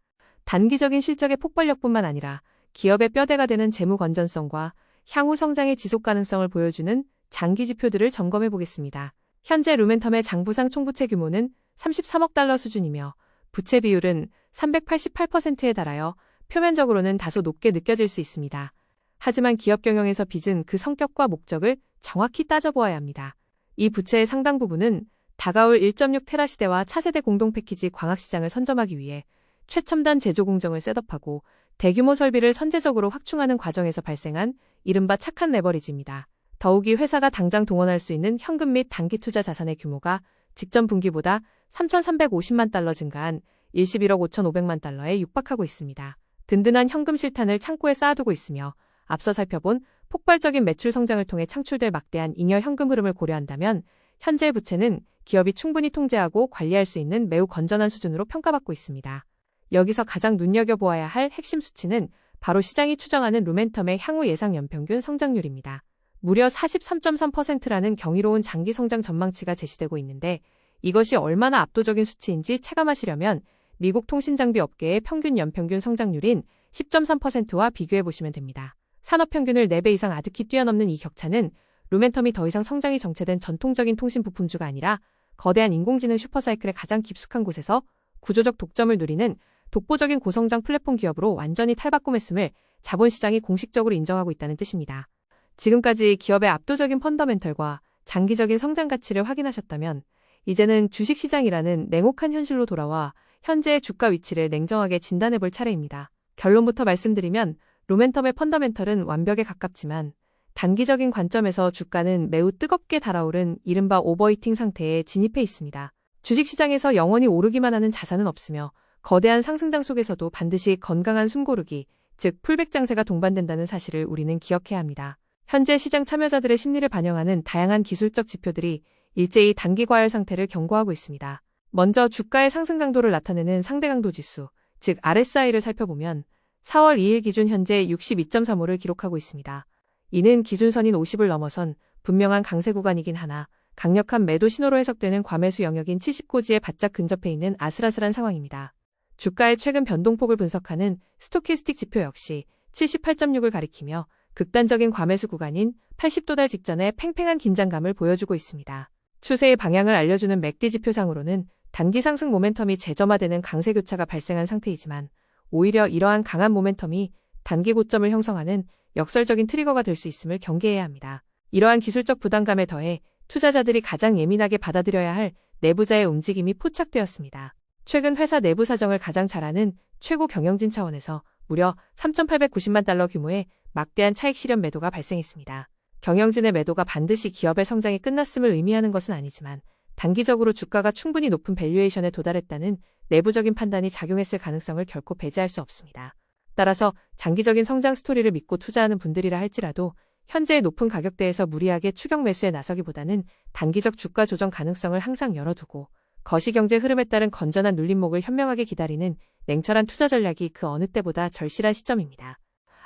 A: 단기적인 실적의 폭발력뿐만 아니라 기업의 뼈대가 되는 재무 건전성과 향후 성장의 지속 가능성을 보여주는 장기 지표들을 점검해 보겠습니다. 현재 루멘텀의 장부상 총부채 규모는 33억 달러 수준이며 부채 비율은 388%에 달하여 표면적으로는 다소 높게 느껴질 수 있습니다. 하지만 기업 경영에서 빚은 그 성격과 목적을 정확히 따져보아야 합니다. 이 부채의 상당 부분은 다가올 1.6테라 시대와 차세대 공동 패키지 광학시장을 선점하기 위해 최첨단 제조 공정을 셋업하고 대규모 설비를 선제적으로 확충하는 과정에서 발생한 이른바 착한 레버리지입니다. 더욱이 회사가 당장 동원할 수 있는 현금 및 단기 투자 자산의 규모가 직전 분기보다 3,350만 달러 증가한 11억 5,500만 달러에 육박하고 있습니다. 든든한 현금 실탄을 창고에 쌓아두고 있으며 앞서 살펴본 폭발적인 매출 성장을 통해 창출될 막대한 잉여 현금 흐름을 고려한다면 현재의 부채는 기업이 충분히 통제하고 관리할 수 있는 매우 건전한 수준으로 평가받고 있습니다. 여기서 가장 눈여겨보아야 할 핵심 수치는 바로 시장이 추정하는 루멘텀의 향후 예상 연평균 성장률입니다. 무려 43.3%라는 경이로운 장기 성장 전망치가 제시되고 있는데 이것이 얼마나 압도적인 수치인지 체감하시려면 미국 통신장비 업계의 평균 연평균 성장률인 10.3%와 비교해보시면 됩니다. 산업평균을 4배 이상 아득히 뛰어넘는 이 격차는 루멘텀이 더 이상 성장이 정체된 전통적인 통신 부품주가 아니라 거대한 인공지능 슈퍼사이클의 가장 깊숙한 곳에서 구조적 독점을 누리는 독보적인 고성장 플랫폼 기업으로 완전히 탈바꿈했음을 자본시장이 공식적으로 인정하고 있다는 뜻입니다. 지금까지 기업의 압도적인 펀더멘털과 장기적인 성장 가치를 확인하셨다면 이제는 주식시장이라는 냉혹한 현실로 돌아와 현재의 주가 위치를 냉정하게 진단해볼 차례입니다. 결론부터 말씀드리면 루멘텀의 펀더멘털은 완벽에 가깝지만 단기적인 관점에서 주가는 매우 뜨겁게 달아오른 이른바 오버히팅 상태에 진입해 있습니다. 주식시장에서 영원히 오르기만 하는 자산은 없으며 거대한 상승장 속에서도 반드시 건강한 숨고르기, 즉 풀백 장세가 동반된다는 사실을 우리는 기억해야 합니다. 현재 시장 참여자들의 심리를 반영하는 다양한 기술적 지표들이 일제히 단기 과열 상태를 경고하고 있습니다. 먼저 주가의 상승 강도를 나타내는 상대 강도 지수, 즉 RSI를 살펴보면 4월 2일 기준 현재 62.35를 기록하고 있습니다. 이는 기준선인 50을 넘어선 분명한 강세 구간이긴 하나 강력한 매도 신호로 해석되는 과매수 영역인 70고지에 바짝 근접해 있는 아슬아슬한 상황입니다. 주가의 최근 변동폭을 분석하는 스토캐스틱 지표 역시 78.6을 가리키며 극단적인 과매수 구간인 80도달 직전의 팽팽한 긴장감을 보여주고 있습니다. 추세의 방향을 알려주는 맥디 지표상으로는 단기 상승 모멘텀이 재점화되는 강세 교차가 발생한 상태이지만 오히려 이러한 강한 모멘텀이 단기 고점을 형성하는 역설적인 트리거가 될 수 있음을 경계해야 합니다. 이러한 기술적 부담감에 더해 투자자들이 가장 예민하게 받아들여야 할 내부자의 움직임이 포착되었습니다. 최근 회사 내부 사정을 가장 잘 아는 최고 경영진 차원에서 무려 3,890만 달러 규모의 막대한 차익 실현 매도가 발생했습니다. 경영진의 매도가 반드시 기업의 성장이 끝났음을 의미하는 것은 아니지만 단기적으로 주가가 충분히 높은 밸류에이션에 도달했다는 내부적인 판단이 작용했을 가능성을 결코 배제할 수 없습니다. 따라서 장기적인 성장 스토리를 믿고 투자하는 분들이라 할지라도 현재의 높은 가격대에서 무리하게 추격 매수에 나서기보다는 단기적 주가 조정 가능성을 항상 열어두고 거시경제 흐름에 따른 건전한 눌림목을 현명하게 기다리는 냉철한 투자 전략이 그 어느 때보다 절실한 시점입니다.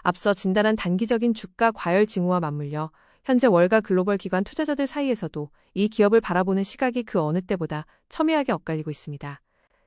A: 앞서 진단한 단기적인 주가 과열 징후와 맞물려 현재 월가 글로벌 기관 투자자들 사이에서도 이 기업을 바라보는 시각이 그 어느 때보다 첨예하게 엇갈리고 있습니다.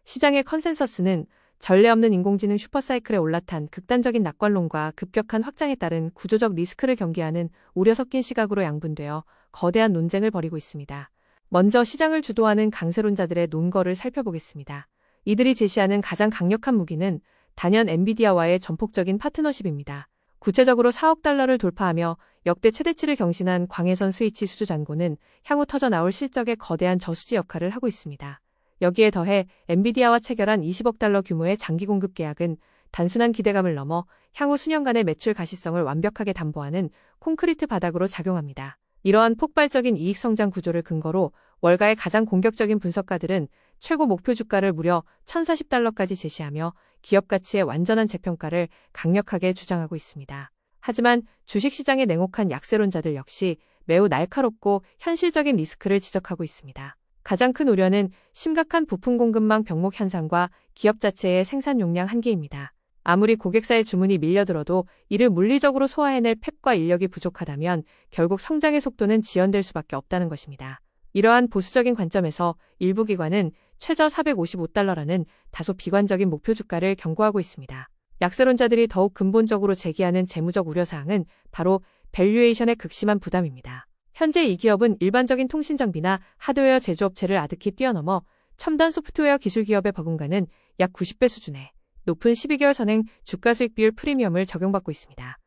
A: 시장의 컨센서스는 전례 없는 인공지능 슈퍼사이클에 올라탄 극단적인 낙관론과 급격한 확장에 따른 구조적 리스크를 경계하는 우려 섞인 시각으로 양분되어 거대한 논쟁을 벌이고 있습니다. 먼저 시장을 주도하는 강세론자들의 논거를 살펴보겠습니다. 이들이 제시하는 가장 강력한 무기는 단연 엔비디아와의 전폭적인 파트너십입니다. 구체적으로 4억 달러를 돌파하며 역대 최대치를 경신한 광해선 스위치 수주 잔고는 향후 터져나올 실적의 거대한 저수지 역할을 하고 있습니다. 여기에 더해 엔비디아와 체결한 20억 달러 규모의 장기 공급 계약은 단순한 기대감을 넘어 향후 수년간의 매출 가시성을 완벽하게 담보하는 콘크리트 바닥으로 작용합니다. 이러한 폭발적인 이익 성장 구조를 근거로 월가의 가장 공격적인 분석가들은 최고 목표 주가를 무려 1,040달러까지 제시하며 기업 가치의 완전한 재평가를 강력하게 주장하고 있습니다. 하지만 주식시장의 냉혹한 약세론자들 역시 매우 날카롭고 현실적인 리스크를 지적하고 있습니다. 가장 큰 우려는 심각한 부품 공급망 병목 현상과 기업 자체의 생산 용량 한계입니다. 아무리 고객사의 주문이 밀려들어도 이를 물리적으로 소화해낼 팹과 인력이 부족하다면 결국 성장의 속도는 지연될 수밖에 없다는 것입니다. 이러한 보수적인 관점에서 일부 기관은 최저 455달러라는 다소 비관적인 목표 주가를 경고하고 있습니다. 약세론자들이 더욱 근본적으로 제기하는 재무적 우려사항은 바로 밸류에이션의 극심한 부담입니다. 현재 이 기업은 일반적인 통신장비나 하드웨어 제조업체를 아득히 뛰어넘어 첨단 소프트웨어 기술 기업에 버금가는 약 90배 수준의 높은 12개월 선행 주가수익 비율 프리미엄을 적용받고 있습니다.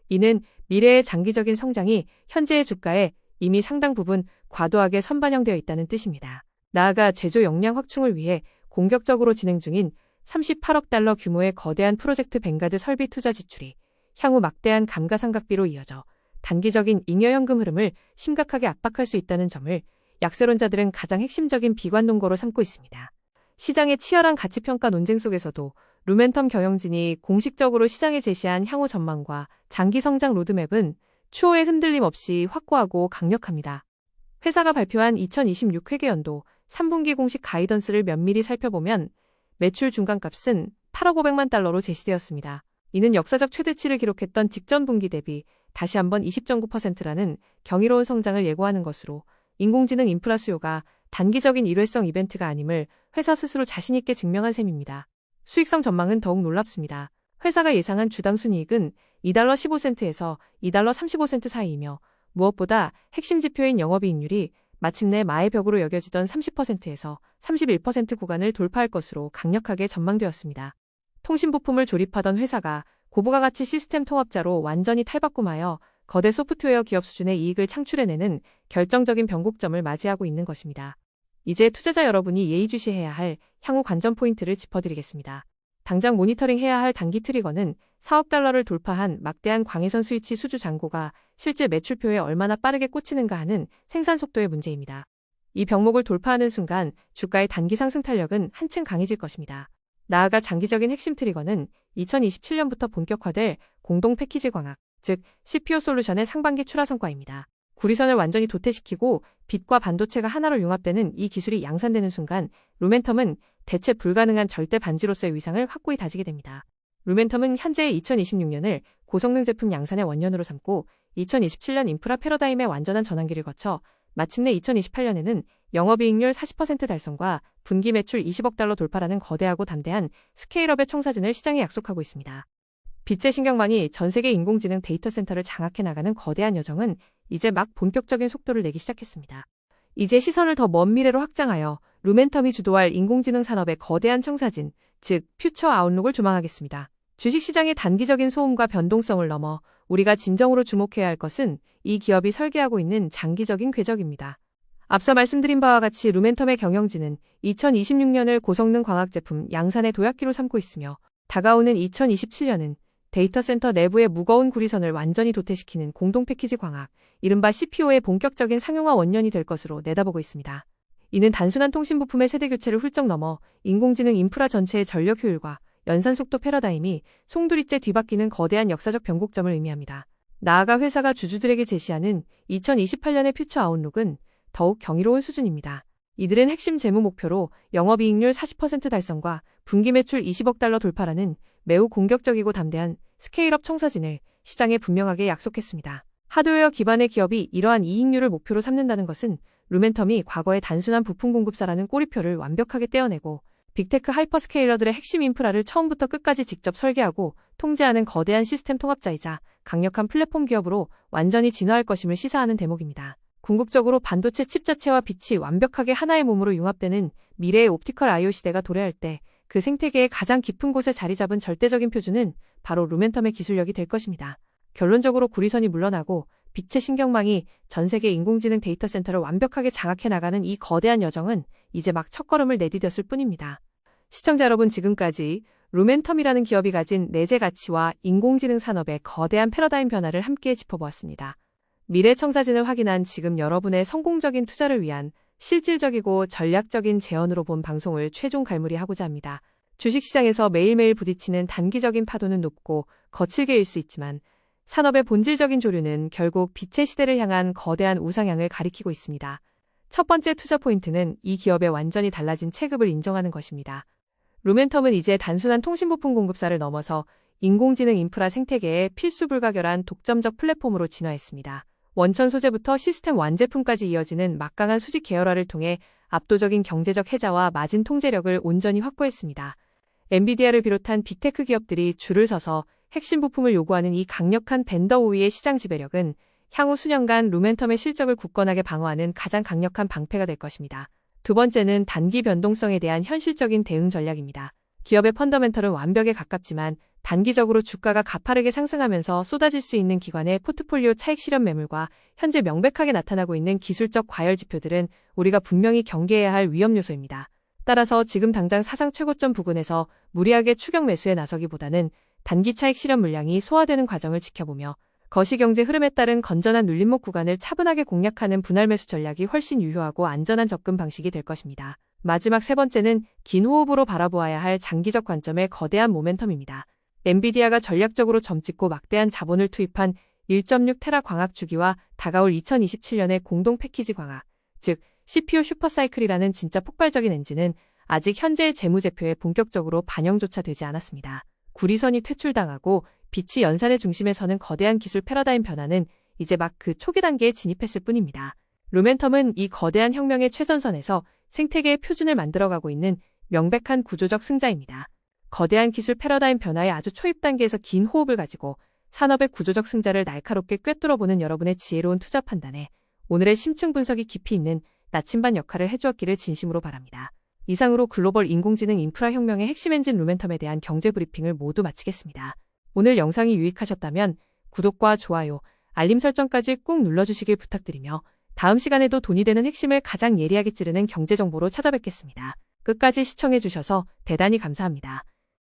A: 이는 미래의 장기적인 성장이 현재의 주가에 이미 상당 부분 과도하게 선반영되어 있다는 뜻입니다. 나아가 제조 역량 확충을 위해 공격적으로 진행 중인 38억 달러 규모의 거대한 프로젝트 뱅가드 설비 투자 지출이 향후 막대한 감가상각비로 이어져 단기적인 잉여현금 흐름을 심각하게 압박할 수 있다는 점을 약세론자들은 가장 핵심적인 비관 논거로 삼고 있습니다. 시장의 치열한 가치평가 논쟁 속에서도 루멘텀 경영진이 공식적으로 시장에 제시한 향후 전망과 장기 성장 로드맵은 추호의 흔들림 없이 확고하고 강력합니다. 회사가 발표한 2026 회계연도 3분기 공식 가이던스를 면밀히 살펴보면 매출 중간값은 8억 500만 달러로 제시되었습니다. 이는 역사적 최대치를 기록했던 직전 분기 대비 다시 한번 20.9%라는 경이로운 성장을 예고하는 것으로 인공지능 인프라 수요가 단기적인 일회성 이벤트가 아님을 회사 스스로 자신있게 증명한 셈입니다. 수익성 전망은 더욱 놀랍습니다. 회사가 예상한 주당 순이익은 2달러 15센트에서 2달러 35센트 사이이며 무엇보다 핵심 지표인 영업이익률이 마침내 마의 벽으로 여겨지던 30%에서 31% 구간을 돌파할 것으로 강력하게 전망되었습니다. 통신 부품을 조립하던 회사가 고부가 가치 시스템 통합자로 완전히 탈바꿈하여 거대 소프트웨어 기업 수준의 이익을 창출해내는 결정적인 변곡점을 맞이하고 있는 것입니다. 이제 투자자 여러분이 예의주시해야 할 향후 관전 포인트를 짚어드리겠습니다. 당장 모니터링해야 할 단기 트리거는 4억 달러를 돌파한 막대한 광해선 스위치 수주 잔고가 실제 매출표에 얼마나 빠르게 꽂히는가 하는 생산 속도의 문제입니다. 이 병목을 돌파하는 순간 주가의 단기 상승 탄력은 한층 강해질 것입니다. 나아가 장기적인 핵심 트리거는 2027년부터 본격화될 공동 패키지 광학, 즉 CPO 솔루션의 상반기 출하 성과입니다. 구리선을 완전히 도태시키고 빛과 반도체가 하나로 융합되는 이 기술이 양산되는 순간 루멘텀은 대체 불가능한 절대 반지로서의 위상을 확고히 다지게 됩니다. 루멘텀은 현재의 2026년을 고성능 제품 양산의 원년으로 삼고 2027년 인프라 패러다임의 완전한 전환기를 거쳐 마침내 2028년에는 영업이익률 40% 달성과 분기 매출 20억 달러 돌파라는 거대하고 담대한 스케일업의 청사진을 시장에 약속하고 있습니다. 빛의 신경망이 전 세계 인공지능 데이터 센터를 장악해 나가는 거대한 여정은 이제 막 본격적인 속도를 내기 시작했습니다. 이제 시선을 더 먼 미래로 확장하여 루멘텀이 주도할 인공지능 산업의 거대한 청사진, 즉 퓨처 아웃룩을 조망하겠습니다. 주식시장의 단기적인 소음과 변동성을 넘어 우리가 진정으로 주목해야 할 것은 이 기업이 설계하고 있는 장기적인 궤적입니다. 앞서 말씀드린 바와 같이 루멘텀의 경영진은 2026년을 고성능 광학 제품 양산의 도약기로 삼고 있으며 다가오는 2027년은 데이터 센터 내부의 무거운 구리선을 완전히 도태시키는 공동 패키지 광학, 이른바 CPO의 본격적인 상용화 원년이 될 것으로 내다보고 있습니다. 이는 단순한 통신 부품의 세대 교체를 훌쩍 넘어 인공지능 인프라 전체의 전력 효율과 연산 속도 패러다임이 송두리째 뒤바뀌는 거대한 역사적 변곡점을 의미합니다. 나아가 회사가 주주들에게 제시하는 2028년의 퓨처 아웃룩은 더욱 경이로운 수준입니다. 이들은 핵심 재무 목표로 영업이익률 40% 달성과 분기 매출 20억 달러 돌파라는 매우 공격적이고 담대한 스케일업 청사진을 시장에 분명하게 약속했습니다. 하드웨어 기반의 기업이 이러한 이익률을 목표로 삼는다는 것은 루멘텀이 과거의 단순한 부품 공급사라는 꼬리표를 완벽하게 떼어내고 빅테크 하이퍼스케일러들의 핵심 인프라를 처음부터 끝까지 직접 설계하고 통제하는 거대한 시스템 통합자이자 강력한 플랫폼 기업으로 완전히 진화할 것임을 시사하는 대목입니다. 궁극적으로 반도체 칩 자체와 빛이 완벽하게 하나의 몸으로 융합되는 미래의 옵티컬 I/O 시대가 도래할 때 그 생태계의 가장 깊은 곳에 자리 잡은 절대적인 표준은 바로 루멘텀의 기술력이 될 것입니다. 결론적으로 구리선이 물러나고 빛의 신경망이 전 세계 인공지능 데이터 센터를 완벽하게 장악해 나가는 이 거대한 여정은 이제 막 첫걸음을 내디뎠을 뿐입니다. 시청자 여러분, 지금까지 루멘텀이라는 기업이 가진 내재 가치와 인공지능 산업의 거대한 패러다임 변화를 함께 짚어보았습니다. 미래 청사진을 확인한 지금 여러분의 성공적인 투자를 위한 실질적이고 전략적인 제언으로 본 방송을 최종 갈무리하고자 합니다. 주식시장에서 매일매일 부딪히는 단기적인 파도는 높고 거칠게 일 수 있지만 산업의 본질적인 조류는 결국 빛의 시대를 향한 거대한 우상향을 가리키고 있습니다. 첫 번째 투자 포인트는 이 기업의 완전히 달라진 체급을 인정하는 것입니다. 루멘텀은 이제 단순한 통신부품 공급사를 넘어서 인공지능 인프라 생태계의 필수 불가결한 독점적 플랫폼으로 진화했습니다. 원천 소재부터 시스템 완제품까지 이어지는 막강한 수직 계열화를 통해 압도적인 경제적 혜자와 마진 통제력을 온전히 확보했습니다. 엔비디아를 비롯한 빅테크 기업들이 줄을 서서 핵심 부품을 요구하는 이 강력한 벤더 우위의 시장 지배력은 향후 수년간 루멘텀의 실적을 굳건하게 방어하는 가장 강력한 방패가 될 것입니다. 두 번째는 단기 변동성에 대한 현실적인 대응 전략입니다. 기업의 펀더멘털은 완벽에 가깝지만 단기적으로 주가가 가파르게 상승하면서 쏟아질 수 있는 기관의 포트폴리오 차익 실현 매물과 현재 명백하게 나타나고 있는 기술적 과열 지표들은 우리가 분명히 경계해야 할 위험 요소입니다. 따라서 지금 당장 사상 최고점 부근에서 무리하게 추격 매수에 나서기보다는 단기 차익 실현 물량이 소화되는 과정을 지켜보며 거시경제 흐름에 따른 건전한 눌림목 구간을 차분하게 공략하는 분할 매수 전략이 훨씬 유효하고 안전한 접근 방식이 될 것입니다. 마지막 세 번째는 긴 호흡으로 바라보아야 할 장기적 관점의 거대한 모멘텀입니다. 엔비디아가 전략적으로 점찍고 막대한 자본을 투입한 1.6테라 광학 주기와 다가올 2027년의 공동 패키지 광학, 즉 CPU 슈퍼사이클이라는 진짜 폭발적인 엔진은 아직 현재의 재무제표에 본격적으로 반영조차 되지 않았습니다. 구리선이 퇴출당하고 빛이 연산의 중심에 서는 거대한 기술 패러다임 변화는 이제 막 그 초기 단계에 진입했을 뿐입니다. 루멘텀은 이 거대한 혁명의 최전선에서 생태계의 표준을 만들어가고 있는 명백한 구조적 승자입니다. 거대한 기술 패러다임 변화의 아주 초입 단계에서 긴 호흡을 가지고 산업의 구조적 승자를 날카롭게 꿰뚫어보는 여러분의 지혜로운 투자 판단에 오늘의 심층 분석이 깊이 있는 나침반 역할을 해주었기를 진심으로 바랍니다. 이상으로 글로벌 인공지능 인프라 혁명의 핵심 엔진 루멘텀에 대한 경제 브리핑을 모두 마치겠습니다. 오늘 영상이 유익하셨다면 구독과 좋아요, 알림 설정까지 꾹 눌러주시길 부탁드리며 다음 시간에도 돈이 되는 핵심을 가장 예리하게 찌르는 경제 정보로 찾아뵙겠습니다. 끝까지 시청해주셔서 대단히 감사합니다.